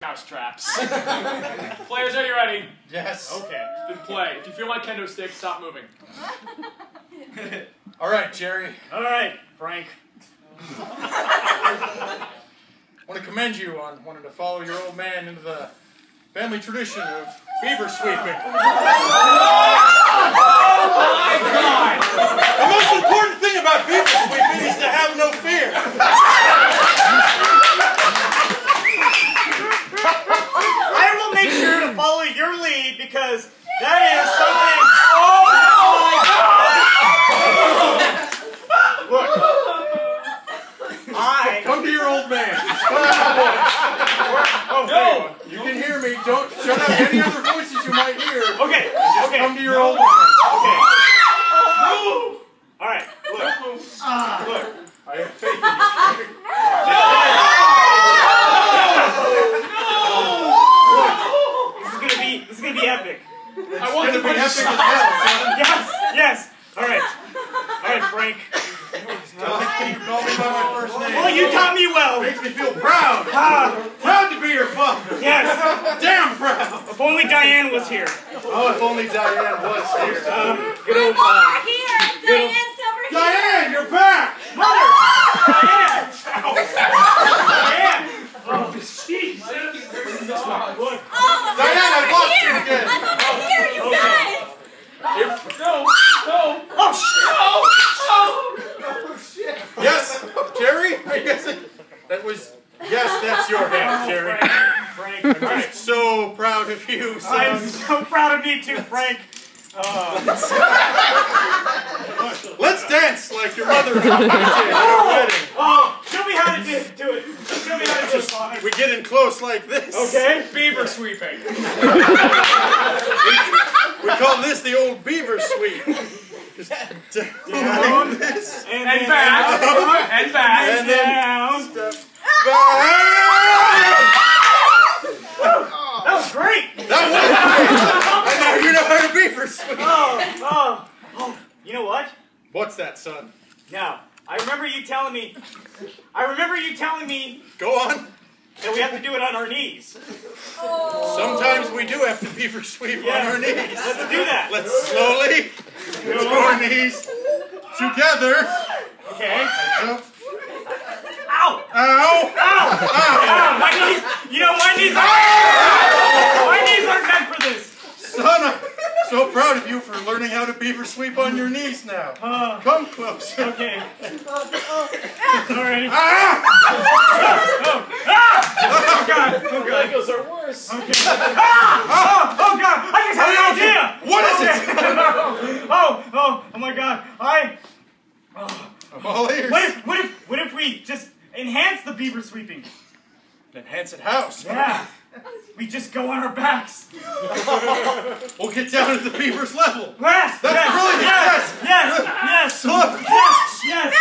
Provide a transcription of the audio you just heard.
Mouse traps. Players, are you ready? Yes. Okay, then play. If you feel my kendo stick, stop moving. All right, Jerry. All right, Frank. I want to commend you on wanting to follow your old man into the family tradition of beaver sweeping. Oh my God! The most important thing about beaver sweeping is to have no fear. I will make sure to follow your lead because that is something. Come to your old man. No. You can hear me. Don't shut out any other voices you might hear. Okay. Just Okay. come to your old man. Okay. All right. Look. Look. I have faith in you. This is gonna be epic. I want to be epic as hell, son. Yes. Yes. All right. All right, Frank. You call me by my first name. Well, you taught me well. Makes me feel proud. Proud to be your father. Yes. Damn proud. If only Diane was here. Oh, if only Diane was here. Good old here. Diane's over here. Diane, you're back. Mother. Diane. Diane. Oh, jeez. Look. Oh, Diane, I lost you here. again. I'm over here, you guys. No! Oh, shit. Yes, Jerry? I guess that was... Yes, that's your hand, Jerry. Frank. I'm just so proud of you, son. I'm so proud of me too, Frank. Let's dance like your mother did at your wedding. Oh, show me how to do it. Show me how to do it. We get in close like this. Okay. Beaver sweeping. We call this the old beaver sweep. Just down like this. And back. And back. And then down. step That was great. That was great. And now you know how to beaver sweep. Oh. You know what? What's that, son? Now, I remember you telling me. Go on. That we have to do it on our knees. Sometimes we do have to beaver sweep on our knees. Let's do that. Let's slowly get to our knees together. Okay. Jump. Ow! Ow! Ow! Ow! My knees. You know my knees aren't meant for this. Son, I'm so proud of you for learning how to beaver sweep on your knees now. Come closer. Okay. Alrighty. Ah! Oh God! Oh God! Legos are worse. Okay. Oh God! I just had an idea. What is it? Oh my God! I'm all ears. What if we just enhance the beaver sweeping? Enhance it how? Son? Yeah. We just go on our backs. We'll get down to the beaver's level. Yes. That's yes, brilliant. Yes. Yes. Yes. Look. Yes. Yes.